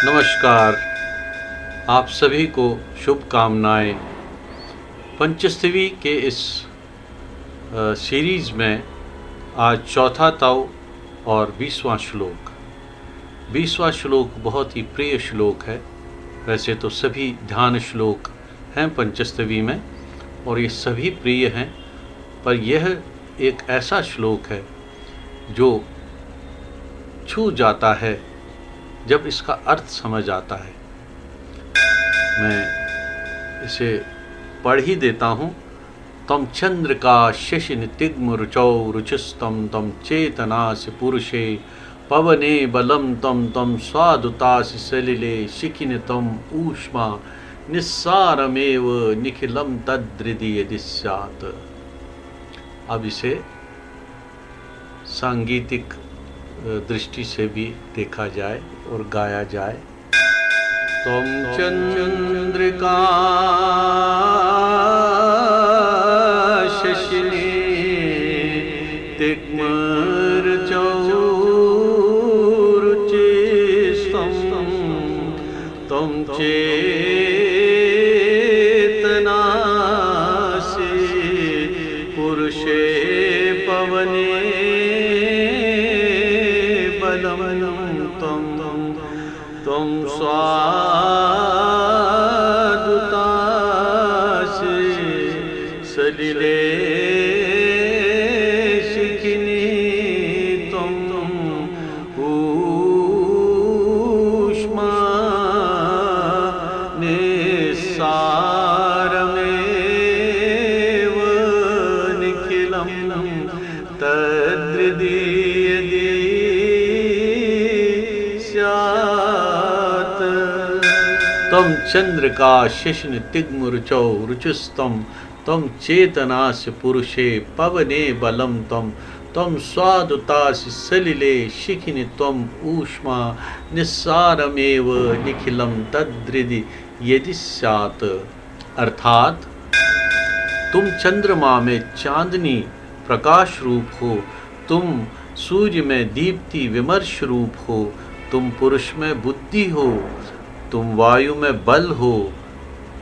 नमस्कार। आप सभी को शुभकामनाएं। पंचस्तवी के इस सीरीज़ में आज चौथा ताव और 20वां श्लोक। 20वां श्लोक बहुत ही प्रिय श्लोक है। वैसे तो सभी ध्यान श्लोक हैं पंचस्तवी में और ये सभी प्रिय हैं, पर यह एक ऐसा श्लोक है जो छू जाता है जब इसका अर्थ समझ आता है। मैं इसे पढ़ ही देता हूँ। तम चंद्र का शशि नितिग्म रुचौ रुचिस्तम तम चेतनासि पुरुषे पवने बलम तम तम स्वादुतासि सलिले शिखिन तम ऊष्मा निस्सारमेव निखिलम तद्रिदि यदि स्यात्। अब इसे सांगीतिक दृष्टि से भी देखा जाए और गाया जाए। तुम चंद्रिका शशिनी तिग्मरुचौ रुचिस्तम तुम चेतनासि पुरुषे पवने तुम स्वादुतासि सलिले शिखिनि तुम ऊष्मा निस्सारमेव निखिलं तद्रिदि यदि स्यात्। तम चंद्र का शशि तिग्म रुचौ रुचिस्तम तम चेतनासि पुरुषे पवने बलम तम स्वादुतासि सलिले शिखिनि त्वम ऊष्मा निस्सारमेव निखिलम तद्रिदि यदि स्यात्। अर्थात तुम चंद्रमा में चांदनी प्रकाश रूप हो, तुम सूर्य में दीप्ति विमर्श रूप हो, तुम पुरुष में बुद्धि हो, तुम वायु में बल हो,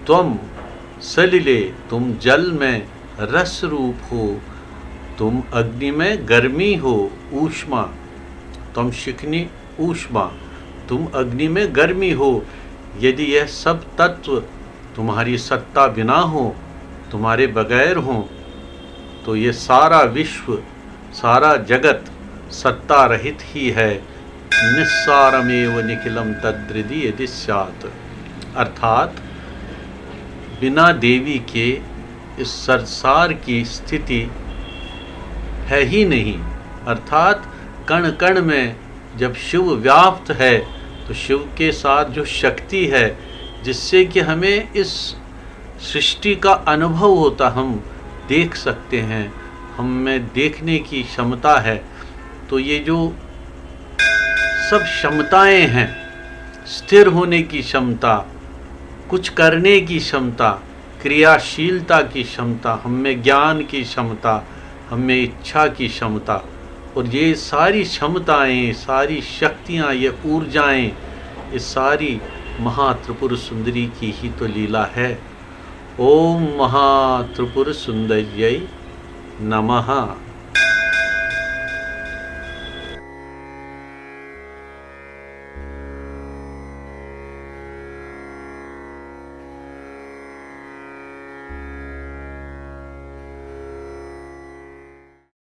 तुम सलिले तुम जल में रस रूप हो, तुम अग्नि में गर्मी हो ऊष्मा, तुम शिखनी ऊष्मा, तुम अग्नि में गर्मी हो। यदि यह सब तत्व तुम्हारी सत्ता बिना हो, तुम्हारे बगैर हो, तो ये सारा विश्व सारा जगत सत्ता रहित ही है। निस्सारमेव निखिलम तद्रिदि यदि स्यात्। अर्थात बिना देवी के इस संसार की स्थिति है ही नहीं। अर्थात कण कण में जब शिव व्याप्त है तो शिव के साथ जो शक्ति है जिससे कि हमें इस सृष्टि का अनुभव होता, हम देख सकते हैं, हम में देखने की क्षमता है। तो ये जो सब क्षमताएं हैं, स्थिर होने की क्षमता, कुछ करने की क्षमता, क्रियाशीलता की क्षमता, हमें ज्ञान की क्षमता, हमें इच्छा की क्षमता, और ये सारी क्षमताएं, सारी शक्तियां, ये ऊर्जाएं, ये सारी महात्रिपुर सुंदरी की ही तो लीला है। ओम महात्रिपुर सुंदर्यै नमः।